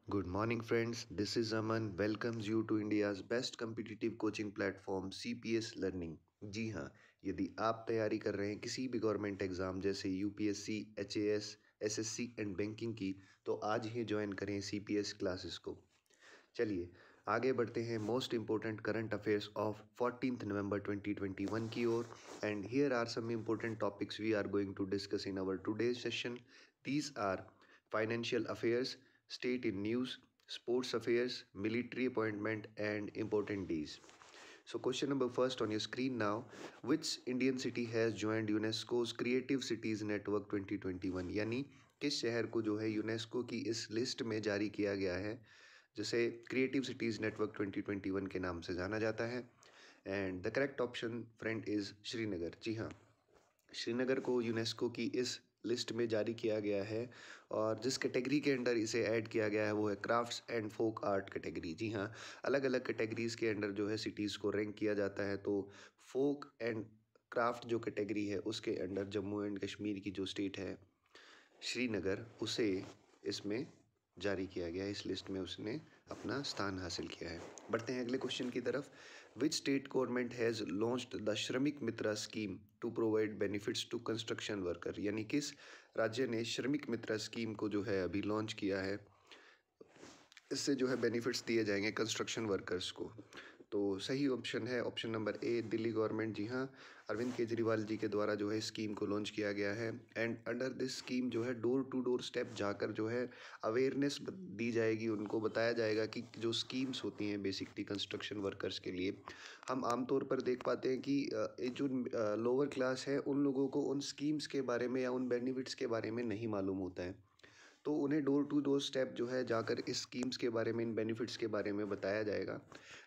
Good morning, friends. This is Aman. Welcomes you to India's best competitive coaching platform CPS Learning. जी हाँ, यदि आप तैयारी कर रहे हैं किसी भी गवर्नमेंट एग्जाम जैसे UPSC, HAS, SSC and banking की, तो आज ही ज्वाइन करें सीपीएस क्लासेस को। चलिए आगे बढ़ते हैं most important current affairs of 14th November 2021 की ओर। And here are some important topics we are going to discuss in our today's session. These are financial affairs, state in news, sports affairs, military appointment, and important days. So, question number first on your screen now: which Indian city has joined UNESCO's Creative Cities Network 2021? यानी किस शहर को जो है UNESCO की इस list में जारी किया गया है, जिसे क्रिएटिव सिटीज़ नेटवर्क 2021 के नाम से जाना जाता है। And the correct option friend is Srinagar. जी हाँ, श्रीनगर को यूनेस्को की इस लिस्ट में जारी किया गया है और जिस कैटेगरी के अंडर इसे ऐड किया गया है वो है crafts and folk art category. जी हाँ, अलग अलग कैटेगरीज के अंडर जो है सिटीज़ को रैंक किया जाता है, तो फोक एंड क्राफ्ट जो कैटेगरी है उसके अंडर जम्मू एंड कश्मीर की जो स्टेट है श्रीनगर, उसे इसमें जारी किया गया है। इस लिस्ट में उसने अपना स्थान हासिल किया है। बढ़ते हैं अगले क्वेश्चन की तरफ। Which state government has launched the Shramik Mitra scheme to provide benefits to construction worker? यानी किस राज्य ने श्रमिक मित्रा स्कीम को जो है अभी लॉन्च किया है, इससे जो है बेनिफिट्स दिए जाएंगे कंस्ट्रक्शन वर्कर्स को। तो सही ऑप्शन है option number A, Delhi government. जी हाँ, अरविंद केजरीवाल जी के द्वारा जो है स्कीम को लॉन्च किया गया है। एंड अंडर दिस स्कीम जो है डोर टू डोर स्टेप जाकर जो है अवेयरनेस दी जाएगी, उनको बताया जाएगा कि जो स्कीम्स होती हैं बेसिकली कंस्ट्रक्शन वर्कर्स के लिए। हम आमतौर पर देख पाते हैं कि जो लोअर क्लास है उन लोगों को उन स्कीम्स के बारे में या उन बेनिफिट्स के बारे में नहीं मालूम होता है, तो उन्हें डोर टू डोर स्टेप जो है जाकर इस स्कीम्स के बारे में, इन बेनिफिट्स के बारे में बताया जाएगा।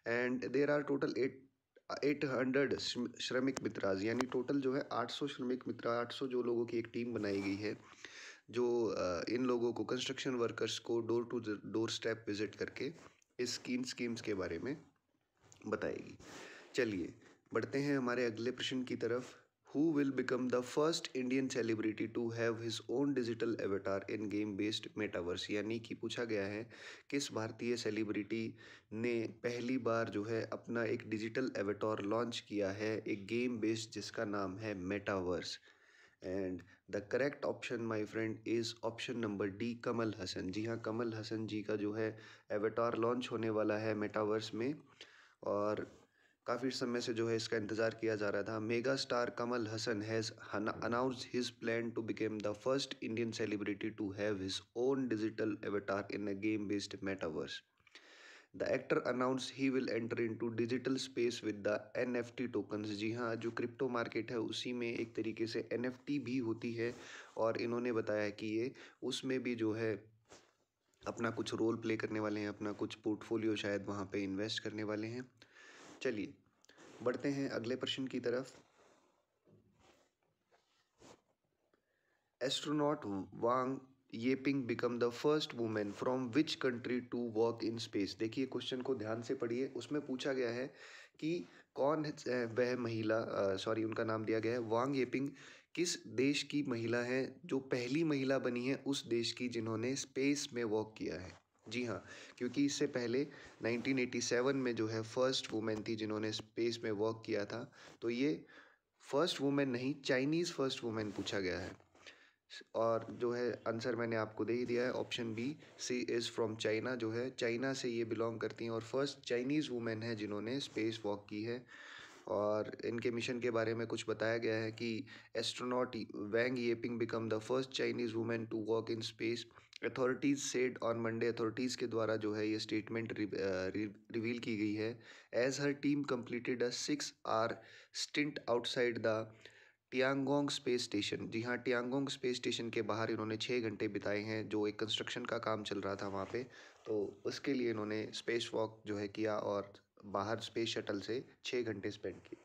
एंड देर आर टोटल 800 श्रमिक मित्राज, यानी टोटल जो है 800 श्रमिक मित्र, 800 जो लोगों की एक टीम बनाई गई है जो इन लोगों को, कंस्ट्रक्शन वर्कर्स को door to door step visit करके इस स्कीम्स के बारे में बताएगी। चलिए बढ़ते हैं हमारे अगले प्रश्न की तरफ। Who will become the first Indian celebrity to have his own digital avatar in game based metaverse? यानी कि पूछा गया है किस भारतीय सेलिब्रिटी ने पहली बार जो है अपना एक डिजिटल एवेटार लॉन्च किया है एक गेम बेस्ड जिसका नाम है metaverse. And the correct option my friend is option number D, Kamal Hasan. जी हाँ, कमल हसन जी का जो है एवेटार लॉन्च होने वाला है मेटावर्स में, और काफ़ी समय से जो है इसका इंतज़ार किया जा रहा था। Mega star Kamal Hasan has announced his plan to become the first Indian celebrity to have his own digital avatar in a game based metaverse. The actor announce he will enter into digital space with the NFT tokens. जी हाँ, जो crypto market है उसी में एक तरीके से NFT भी होती है, और इन्होंने बताया कि ये उसमें भी जो है अपना कुछ रोल प्ले करने वाले हैं, अपना कुछ पोर्टफोलियो शायद वहाँ पे इन्वेस्ट करने वाले हैं। चलिए बढ़ते हैं अगले प्रश्न की तरफ। Astronaut Wang Yaping become the first women from which country to work in space? देखिए क्वेश्चन को ध्यान से पढ़िए, उसमें पूछा गया है कि कौन वह महिला, सॉरी उनका नाम दिया गया है वांग येपिंग, किस देश की महिला है जो पहली महिला बनी है उस देश की जिन्होंने स्पेस में वॉक किया है। जी हाँ, क्योंकि इससे पहले 1987 में जो है फर्स्ट वुमेन थी जिन्होंने स्पेस में वॉक किया था, तो ये फर्स्ट वुमेन नहीं, चाइनीज़ फर्स्ट वुमेन पूछा गया है। और जो है आंसर मैंने आपको दे ही दिया है, option B, C is from China, जो है चाइना से ये बिलोंग करती हैं और फर्स्ट चाइनीज़ वुमेन है जिन्होंने स्पेस वॉक की है। और इनके मिशन के बारे में कुछ बताया गया है कि astronaut Wang Yaping become the first Chinese women to walk in space. Authorities said on Monday, authorities के द्वारा जो है ये स्टेटमेंट रिवील की गई है। As her team completed a 6 hour stint outside the Tiangong space station. जी हाँ, टियांगोंग स्पेस स्टेशन के बाहर इन्होंने 6 घंटे बिताए हैं, जो एक कंस्ट्रक्शन का काम चल रहा था वहाँ पे, तो उसके लिए इन्होंने स्पेस वॉक जो है किया और बाहर स्पेस शटल से 6 घंटे स्पेंड किए।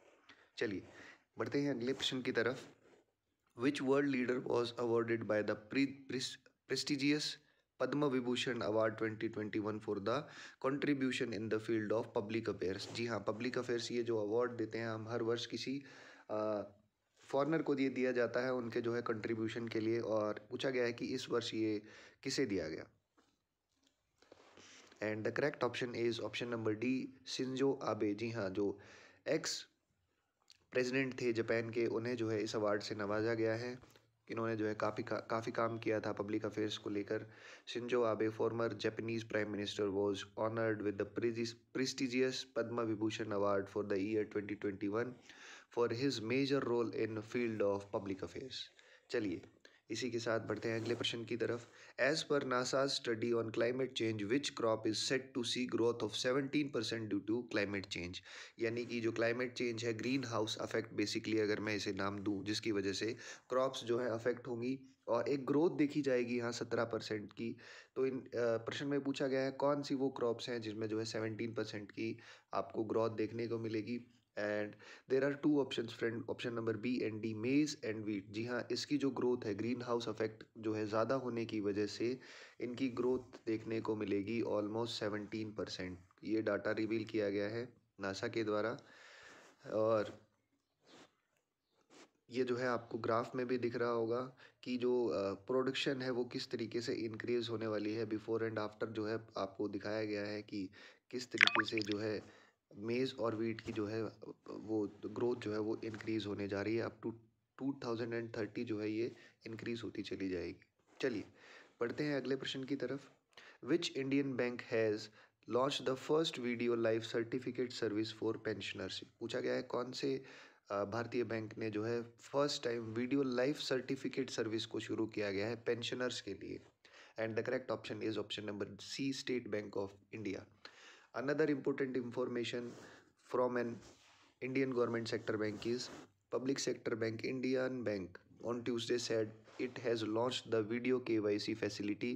चलिए बढ़ते हैं अगले प्रश्न की तरफ। Which world leader was awarded by the prestigious Padma Vibhushan award 2021 for the contribution in the field of public affairs? जी हाँ, पब्लिक अफेयर्स ये जो अवार्ड देते हैं हम हर वर्ष किसी फॉरनर को दिया जाता है उनके जो है कंट्रीब्यूशन के लिए, और पूछा गया है कि इस वर्ष ये किसे दिया गया। And the correct option is option number D, Shinzo Abe. जी हाँ, जो एक्स प्रेसिडेंट थे जापान के, उन्हें जो है इस अवार्ड से नवाजा गया है। इन्होंने जो है काफ़ी काम किया था पब्लिक अफेयर्स को लेकर। Shinzo Abe, former Japanese prime minister, was honoured with the prestigious Padma Vibhushan award for the year 2021 for his major role in field of public affairs. चलिए, इसी के साथ बढ़ते हैं अगले प्रश्न की तरफ। एज पर NASA's study on climate change, which crop is set to see growth of 17% due to climate change. यानी कि जो क्लाइमेट चेंज है, ग्रीन हाउस अफेक्ट बेसिकली अगर मैं इसे नाम दूं, जिसकी वजह से क्रॉप्स जो है अफेक्ट होंगी और एक ग्रोथ देखी जाएगी यहाँ 17% की। तो इन प्रश्न में पूछा गया है कौन सी वो क्रॉप्स हैं जिसमें जो है 17% की आपको ग्रोथ देखने को मिलेगी। And there are two options friend, option number B and D, maize and wheat. जी हाँ, इसकी जो ग्रोथ है, ग्रीन हाउस इफेक्ट जो है ज़्यादा होने की वजह से इनकी ग्रोथ देखने को मिलेगी ऑलमोस्ट 17%। ये डाटा रिवील किया गया है नासा के द्वारा। और ये जो है आपको ग्राफ में भी दिख रहा होगा कि जो प्रोडक्शन है वो किस तरीके से इंक्रीज होने वाली है। बिफोर एंड आफ्टर जो है आपको दिखाया गया है कि किस तरीके से जो है मेज़ और वीट की जो है वो ग्रोथ जो है वो इंक्रीज होने जा रही है। अप टू 2030 जो है ये इंक्रीज होती चली जाएगी। चलिए, बढ़ते हैं अगले प्रश्न की तरफ। Which Indian bank has launch the first video life certificate service for pensioners. पूछा गया है कौन से भारतीय बैंक ने जो है first time video life certificate service को शुरू किया गया है पेंशनर्स के लिए। And the correct option is option number C, State Bank of India. Another important information from an Indian government sector bank is public sector bank Indian Bank on Tuesday said it has launched the video KYC facility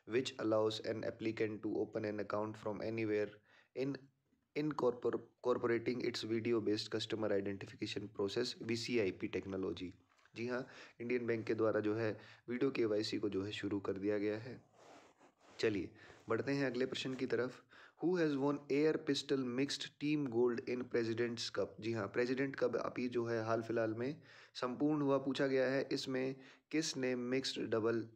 which allows an applicant to open an account from anywhere in incorporating its video based customer identification process VCIP technology. जी हाँ, Indian bank के द्वारा जो है video KYC को जो है शुरू कर दिया गया है। चलिए, बढ़ते हैं अगले प्रश्न की तरफ। Who has won air pistol mixed team gold in president's cup. जी हाँ, प्रेसिडेंट कप अभी जो है हाल फिलहाल में संपूर्ण हुआ। पूछा गया है इसमें किस ने मिक्स्ड डबल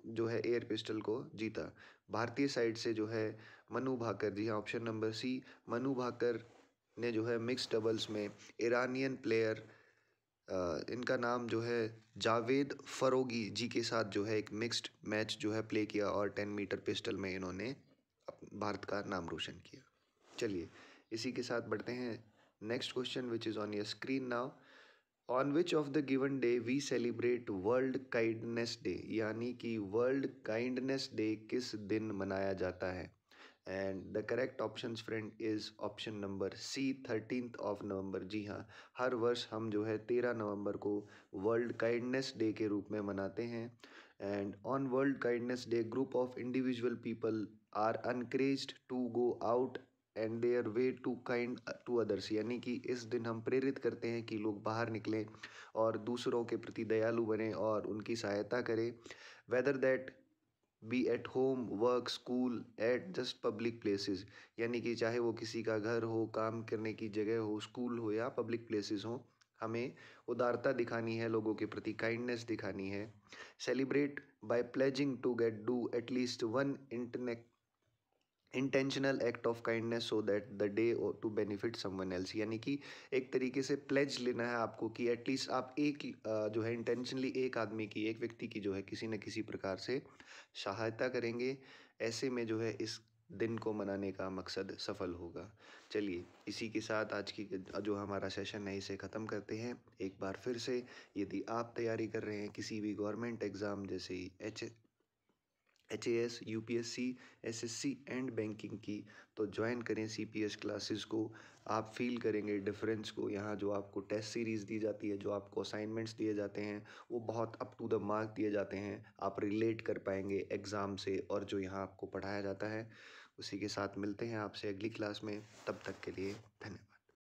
जो है एयर पिस्टल को जीता। भारतीय साइड से जो है मनु भाकर। जी हाँ, option number C, Manu Bhaker ने जो है मिक्स डबल्स में ईरानियन प्लेयर इनका नाम जो है जावेद फरोगी जी के साथ जो है एक मिक्स्ड मैच जो है प्ले किया और 10 मीटर पिस्टल में इन्होंने भारत का नाम रोशन किया। चलिए, इसी के साथ बढ़ते हैं next question which is on your screen now. On which of the given day we celebrate world kindness day. यानी कि वर्ल्ड काइंडनेस डे किस दिन मनाया जाता है। And the correct option friend is option number C, 13 November. जी हाँ, हर वर्ष हम जो है 13 नवंबर को वर्ल्ड काइंडनेस डे के रूप में मनाते हैं। And on world kindness day group of individual people are encouraged to go out and their way to kind to others. यानी कि इस दिन हम प्रेरित करते हैं कि लोग बाहर निकलें और दूसरों के प्रति दयालु बने और उनकी सहायता करें। Whether that be at home, work, school, at just public places. यानी कि चाहे वो किसी का घर हो, काम करने की जगह हो, स्कूल हो या पब्लिक प्लेसेस हो, हमें उदारता दिखानी है, लोगों के प्रति काइंडनेस दिखानी है। Celebrate by pledging to get do at least one intentional act of kindness so that the day to benefit someone else. यानी कि एक तरीके से प्लेज लेना है आपको कि एटलीस्ट आप एक जो है इंटेंशनली एक आदमी की, एक व्यक्ति की जो है किसी न किसी प्रकार से सहायता करेंगे। ऐसे में जो है इस दिन को मनाने का मकसद सफल होगा। चलिए, इसी के साथ आज की जो हमारा सेशन है इसे ख़त्म करते हैं। एक बार फिर से, यदि आप तैयारी कर रहे हैं किसी भी गवर्नमेंट एग्ज़ाम जैसे HAS, UPSC, SSC and banking की, तो ज्वाइन करें CPS क्लासेस को। आप फील करेंगे डिफरेंस को। यहाँ जो आपको टेस्ट सीरीज़ दी जाती है, जो आपको असाइनमेंट्स दिए जाते हैं, वो बहुत अप टू द मार्क दिए जाते हैं। आप रिलेट कर पाएंगे एग्ज़ाम से और जो यहाँ आपको पढ़ाया जाता है। उसी के साथ मिलते हैं आपसे अगली क्लास में। तब तक के लिए धन्यवाद।